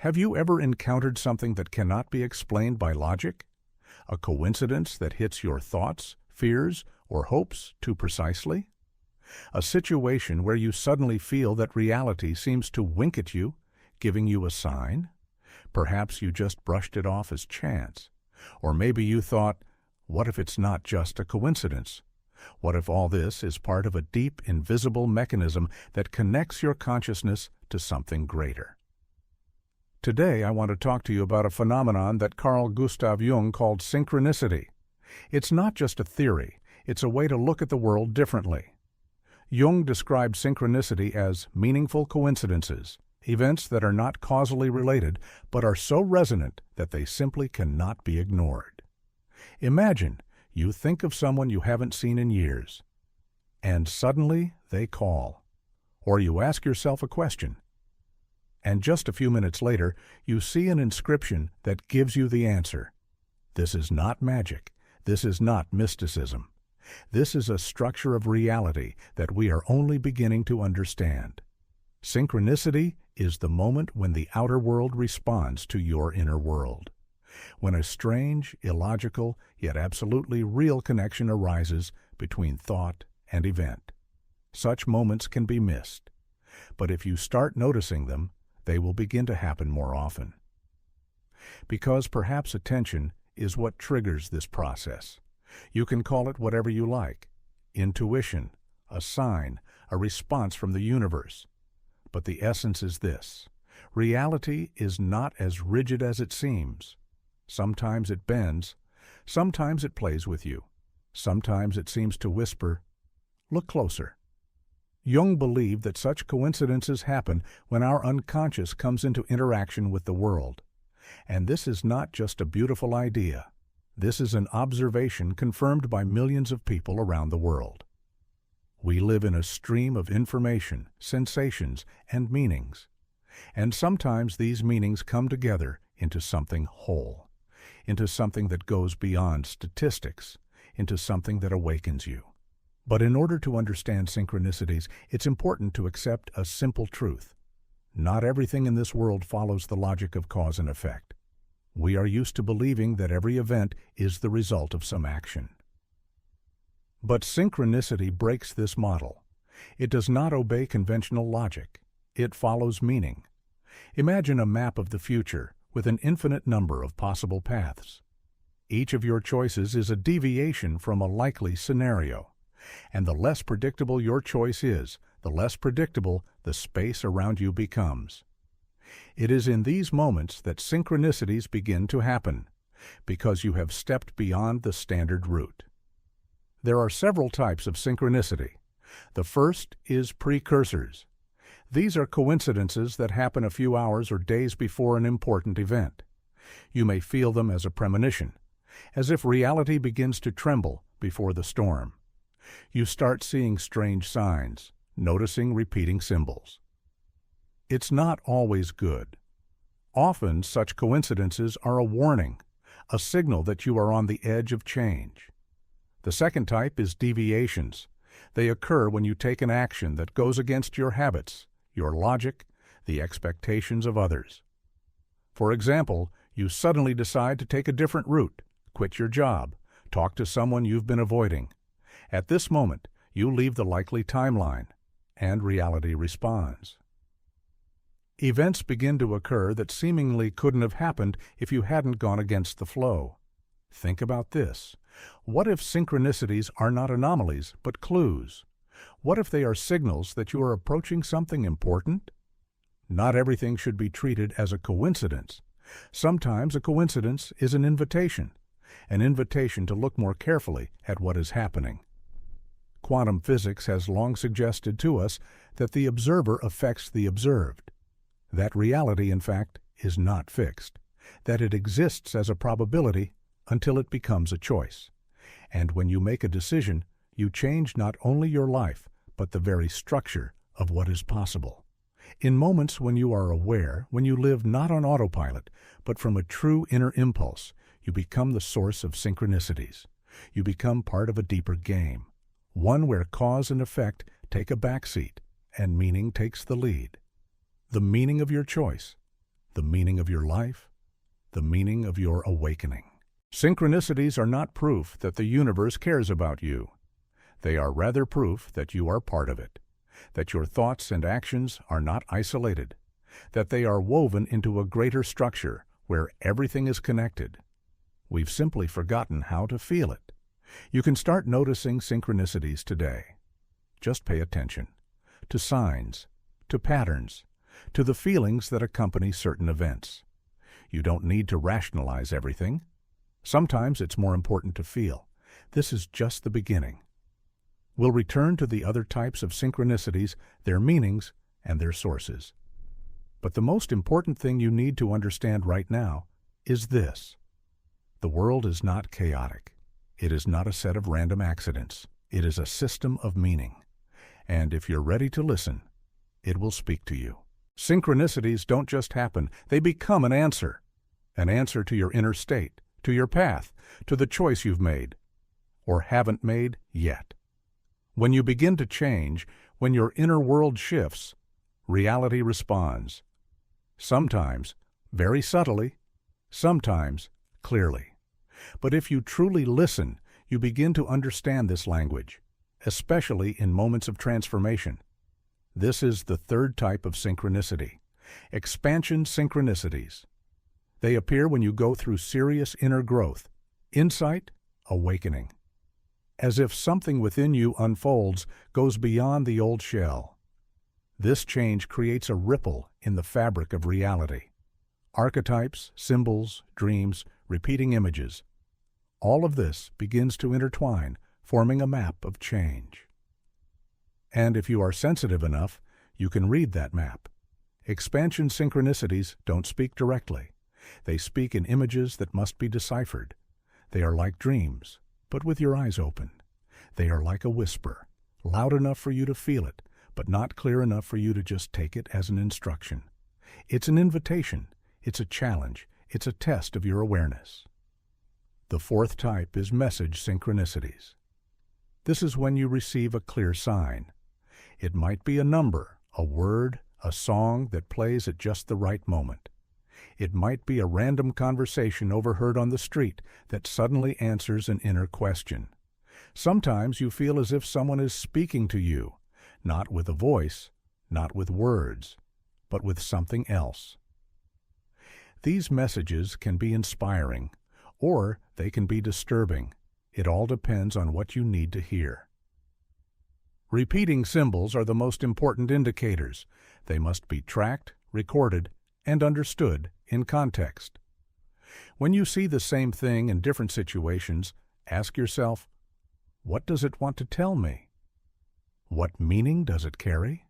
Have you ever encountered something that cannot be explained by logic? A coincidence that hits your thoughts, fears, or hopes too precisely? A situation where you suddenly feel that reality seems to wink at you, giving you a sign? Perhaps you just brushed it off as chance. Or maybe you thought, what if it's not just a coincidence? What if all this is part of a deep, invisible mechanism that connects your consciousness to something greater? Today, I want to talk to you about a phenomenon that Carl Gustav Jung called synchronicity. It's not just a theory, it's a way to look at the world differently. Jung described synchronicity as meaningful coincidences, events that are not causally related but are so resonant that they simply cannot be ignored. Imagine you think of someone you haven't seen in years, and suddenly they call. Or you ask yourself a question, and just a few minutes later, you see an inscription that gives you the answer. This is not magic. This is not mysticism. This is a structure of reality that we are only beginning to understand. Synchronicity is the moment when the outer world responds to your inner world. When a strange, illogical, yet absolutely real connection arises between thought and event. Such moments can be missed, but if you start noticing them, they will begin to happen more often. Because perhaps attention is what triggers this process. You can call it whatever you like: intuition, a sign, a response from the universe. But the essence is this: reality is not as rigid as it seems. Sometimes it bends, sometimes it plays with you, sometimes it seems to whisper, "Look closer." Jung believed that such coincidences happen when our unconscious comes into interaction with the world. And this is not just a beautiful idea. This is an observation confirmed by millions of people around the world. We live in a stream of information, sensations, and meanings. And sometimes these meanings come together into something whole, into something that goes beyond statistics, into something that awakens you. But in order to understand synchronicities, it's important to accept a simple truth. Not everything in this world follows the logic of cause and effect. We are used to believing that every event is the result of some action. But synchronicity breaks this model. It does not obey conventional logic. It follows meaning. Imagine a map of the future with an infinite number of possible paths. Each of your choices is a deviation from a likely scenario. And the less predictable your choice is, the less predictable the space around you becomes. It is in these moments that synchronicities begin to happen, because you have stepped beyond the standard route. There are several types of synchronicity. The first is precursors. These are coincidences that happen a few hours or days before an important event. You may feel them as a premonition, as if reality begins to tremble before the storm. You start seeing strange signs, noticing repeating symbols. It's not always good. Often such coincidences are a warning, a signal that you are on the edge of change. The second type is deviations. They occur when you take an action that goes against your habits, your logic, the expectations of others. For example, you suddenly decide to take a different route, quit your job, talk to someone you've been avoiding. At this moment, you leave the likely timeline, and reality responds. Events begin to occur that seemingly couldn't have happened if you hadn't gone against the flow. Think about this. What if synchronicities are not anomalies, but clues? What if they are signals that you are approaching something important? Not everything should be treated as a coincidence. Sometimes a coincidence is an invitation to look more carefully at what is happening. Quantum physics has long suggested to us that the observer affects the observed. That reality, in fact, is not fixed, that it exists as a probability until it becomes a choice. And when you make a decision, you change not only your life, but the very structure of what is possible. In moments when you are aware, when you live not on autopilot, but from a true inner impulse, you become the source of synchronicities. You become part of a deeper game, one where cause and effect take a backseat and meaning takes the lead. The meaning of your choice, the meaning of your life, the meaning of your awakening. Synchronicities are not proof that the universe cares about you. They are rather proof that you are part of it, that your thoughts and actions are not isolated, that they are woven into a greater structure where everything is connected. We've simply forgotten how to feel it. You can start noticing synchronicities today. Just pay attention to signs, to patterns, to the feelings that accompany certain events. You don't need to rationalize everything. Sometimes it's more important to feel. This is just the beginning. We'll return to the other types of synchronicities, their meanings, and their sources. But the most important thing you need to understand right now is this. The world is not chaotic. It is not a set of random accidents. It is a system of meaning. And if you're ready to listen, it will speak to you. Synchronicities don't just happen. They become an answer to your inner state, to your path, to the choice you've made, or haven't made yet. When you begin to change, when your inner world shifts, reality responds. Sometimes very subtly, sometimes clearly. But if you truly listen, you begin to understand this language, especially in moments of transformation. This is the third type of synchronicity, expansion synchronicities. They appear when you go through serious inner growth, insight, awakening. As if something within you unfolds, goes beyond the old shell. This change creates a ripple in the fabric of reality. Archetypes, symbols, dreams, repeating images. All of this begins to intertwine, forming a map of change. And if you are sensitive enough, you can read that map. Expansion synchronicities don't speak directly. They speak in images that must be deciphered. They are like dreams, but with your eyes open. They are like a whisper, loud enough for you to feel it, but not clear enough for you to just take it as an instruction. It's an invitation. It's a challenge. It's a test of your awareness. The fourth type is message synchronicities. This is when you receive a clear sign. It might be a number, a word, a song that plays at just the right moment. It might be a random conversation overheard on the street that suddenly answers an inner question. Sometimes you feel as if someone is speaking to you, not with a voice, not with words, but with something else. These messages can be inspiring, or they can be disturbing. It all depends on what you need to hear. Repeating symbols are the most important indicators. They must be tracked, recorded, and understood in context. When you see the same thing in different situations, ask yourself, what does it want to tell me? What meaning does it carry?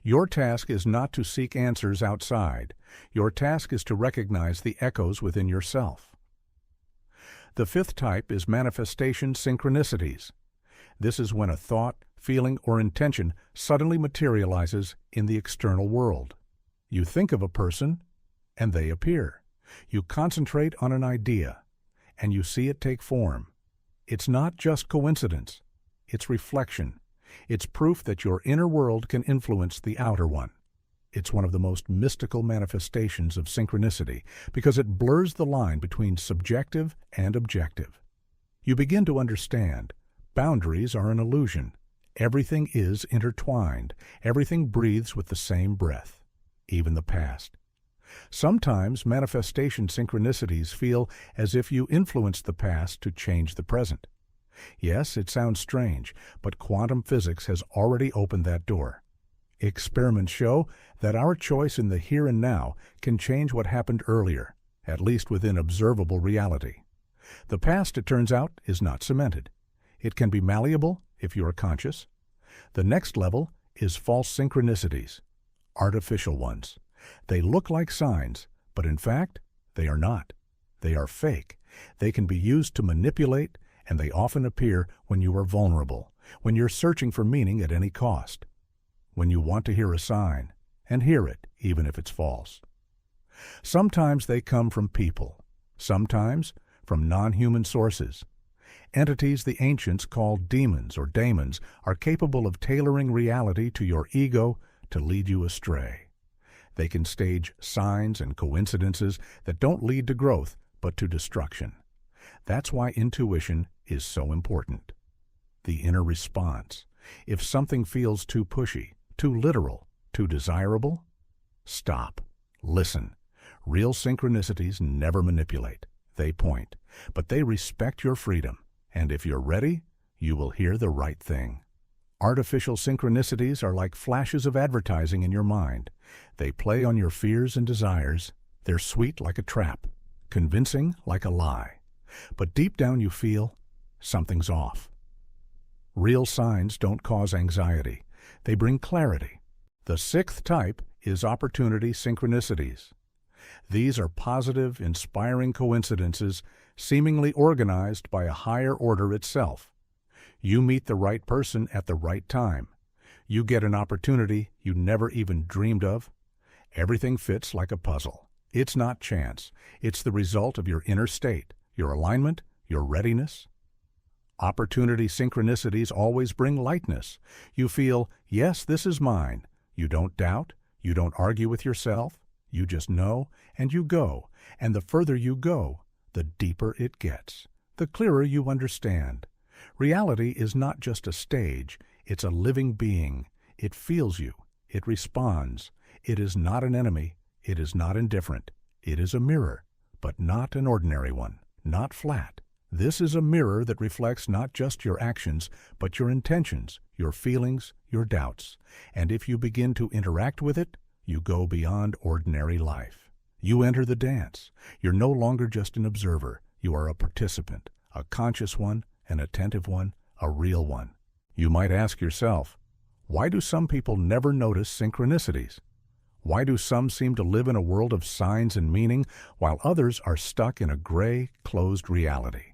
Your task is not to seek answers outside. Your task is to recognize the echoes within yourself. The fifth type is manifestation synchronicities. This is when a thought, feeling, or intention suddenly materializes in the external world. You think of a person, and they appear. You concentrate on an idea, and you see it take form. It's not just coincidence. It's reflection. It's proof that your inner world can influence the outer one. It's one of the most mystical manifestations of synchronicity because it blurs the line between subjective and objective. You begin to understand boundaries are an illusion. Everything is intertwined. Everything breathes with the same breath, even the past. Sometimes manifestation synchronicities feel as if you influenced the past to change the present. Yes, it sounds strange, but quantum physics has already opened that door. Experiments show that our choice in the here and now can change what happened earlier, at least within observable reality. The past, it turns out, is not cemented. It can be malleable if you are conscious. The next level is false synchronicities, artificial ones. They look like signs, but in fact, they are not. They are fake. They can be used to manipulate, and they often appear when you are vulnerable, when you're searching for meaning at any cost, when you want to hear a sign, and hear it even if it's false. Sometimes they come from people, sometimes from non-human sources. Entities the ancients called demons or daemons are capable of tailoring reality to your ego to lead you astray. They can stage signs and coincidences that don't lead to growth, but to destruction. That's why intuition is so important. The inner response. If something feels too pushy, too literal, too desirable, stop. Listen. Real synchronicities never manipulate. They point, but they respect your freedom. And if you're ready, you will hear the right thing. Artificial synchronicities are like flashes of advertising in your mind. They play on your fears and desires. They're sweet like a trap, convincing like a lie. But deep down you feel something's off. Real signs don't cause anxiety. They bring clarity. The sixth type is opportunity synchronicities. These are positive, inspiring coincidences seemingly organized by a higher order itself. You meet the right person at the right time. You get an opportunity you never even dreamed of. Everything fits like a puzzle. It's not chance. It's the result of your inner state, your alignment, your readiness. Opportunity synchronicities always bring lightness. You feel, yes, this is mine. You don't doubt. You don't argue with yourself. You just know, and you go. And the further you go, the deeper it gets. The clearer you understand. Reality is not just a stage. It's a living being. It feels you. It responds. It is not an enemy. It is not indifferent. It is a mirror, but not an ordinary one, not flat. This is a mirror that reflects not just your actions, but your intentions, your feelings, your doubts. And if you begin to interact with it, you go beyond ordinary life. You enter the dance. You're no longer just an observer. You are a participant, a conscious one, an attentive one, a real one. You might ask yourself, why do some people never notice synchronicities? Why do some seem to live in a world of signs and meaning, while others are stuck in a gray, closed reality?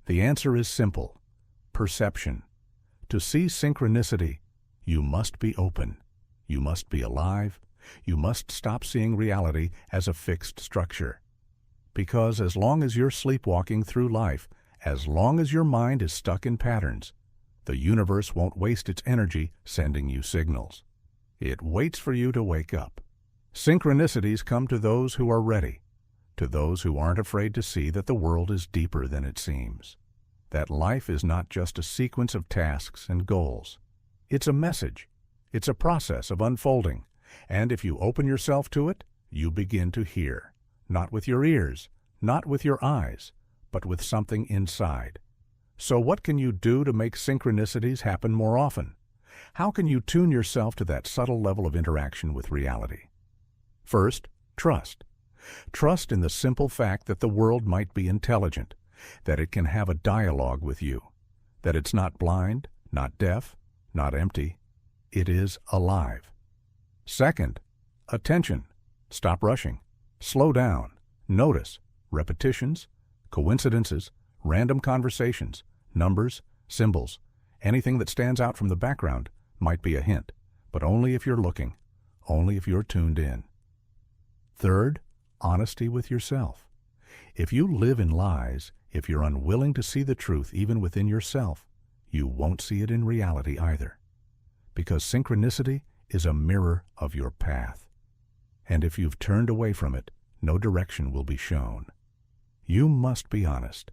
The answer is simple: perception. To see synchronicity, you must be open. You must be alive. You must stop seeing reality as a fixed structure. Because as long as you're sleepwalking through life, as long as your mind is stuck in patterns, the universe won't waste its energy sending you signals. It waits for you to wake up. Synchronicities come to those who are ready, to those who aren't afraid to see that the world is deeper than it seems, that life is not just a sequence of tasks and goals. It's a message. It's a process of unfolding. And if you open yourself to it, you begin to hear, not with your ears, not with your eyes, but with something inside. So what can you do to make synchronicities happen more often? How can you tune yourself to that subtle level of interaction with reality? First, trust. Trust in the simple fact that the world might be intelligent, that it can have a dialogue with you, that it's not blind, not deaf, not empty. It is alive. Second, attention. Stop rushing. Slow down. Notice repetitions, coincidences, random conversations, numbers, symbols. Anything that stands out from the background might be a hint, but only if you're looking, only if you're tuned in. Third, honesty with yourself. If you live in lies, if you're unwilling to see the truth even within yourself, you won't see it in reality either. Because synchronicity is a mirror of your path. And if you've turned away from it, no direction will be shown. You must be honest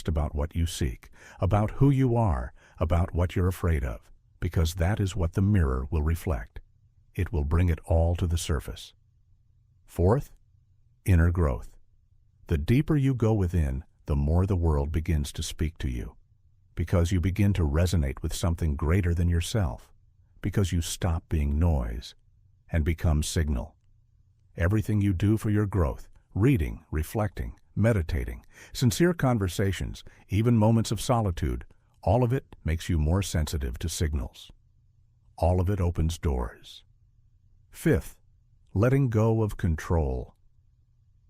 about what you seek, about who you are, about what you're afraid of, because that is what the mirror will reflect. It will bring it all to the surface. Fourth, inner growth. The deeper you go within, the more the world begins to speak to you, because you begin to resonate with something greater than yourself, because you stop being noise and become signal. Everything you do for your growth, reading, reflecting, meditating, sincere conversations, even moments of solitude, all of it makes you more sensitive to signals. All of it opens doors. Fifth, letting go of control.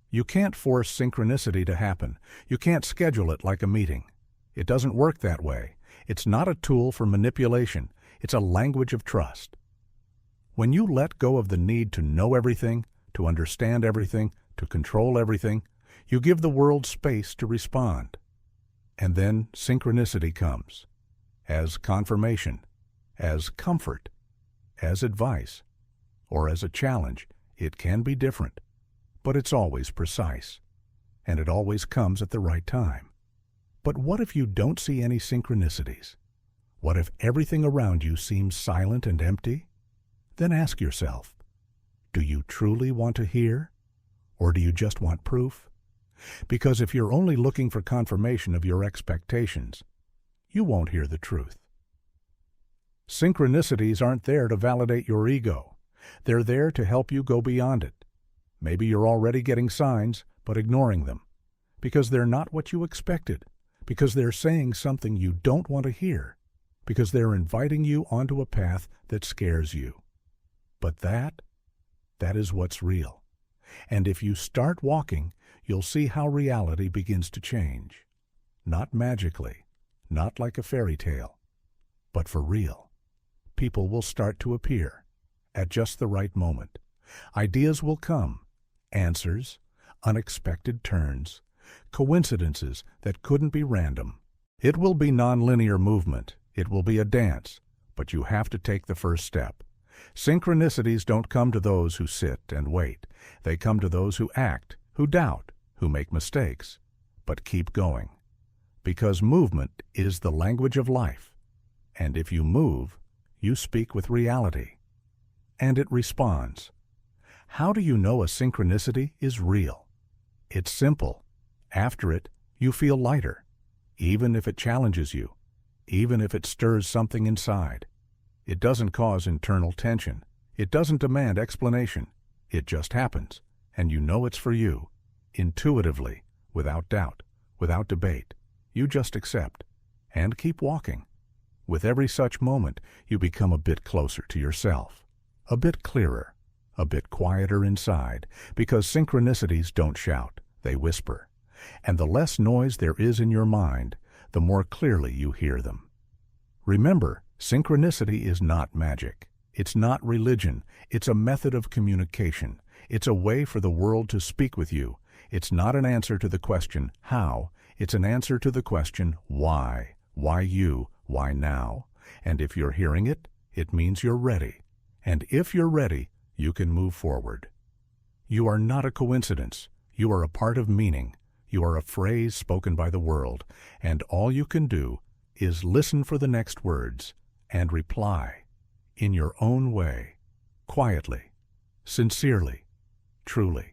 You can't force synchronicity to happen. You can't schedule it like a meeting. It doesn't work that way. It's not a tool for manipulation. It's a language of trust. When you let go of the need to know everything, to understand everything, to control everything, you give the world space to respond. And then synchronicity comes, as confirmation, as comfort, as advice, or as a challenge. It can be different, but it's always precise, and it always comes at the right time. But what if you don't see any synchronicities? What if everything around you seems silent and empty? Then ask yourself, do you truly want to hear, or do you just want proof? Because if you're only looking for confirmation of your expectations, you won't hear the truth. Synchronicities aren't there to validate your ego. They're there to help you go beyond it. Maybe you're already getting signs, but ignoring them, because they're not what you expected, because they're saying something you don't want to hear, because they're inviting you onto a path that scares you. But that is what's real. And if you start walking, you'll see how reality begins to change. Not magically, not like a fairy tale, but for real. People will start to appear at just the right moment. Ideas will come, answers, unexpected turns, coincidences that couldn't be random. It will be nonlinear movement. It will be a dance, but you have to take the first step. Synchronicities don't come to those who sit and wait. They come to those who act, who doubt, who make mistakes, but keep going. Because movement is the language of life. And if you move, you speak with reality. And it responds. How do you know a synchronicity is real? It's simple. After it, you feel lighter, even if it challenges you, even if it stirs something inside. It doesn't cause internal tension. It doesn't demand explanation. It just happens, and you know it's for you, intuitively, without doubt, without debate. You just accept, and keep walking. With every such moment, you become a bit closer to yourself, a bit clearer, a bit quieter inside, because synchronicities don't shout, they whisper. And the less noise there is in your mind, the more clearly you hear them. Remember, synchronicity is not magic. It's not religion. It's a method of communication. It's a way for the world to speak with you. It's not an answer to the question, how? It's an answer to the question, why? Why you? Why now? And if you're hearing it, it means you're ready. And if you're ready, you can move forward. You are not a coincidence. You are a part of meaning. You are a phrase spoken by the world. And all you can do is listen for the next words and reply in your own way, quietly, sincerely, truly.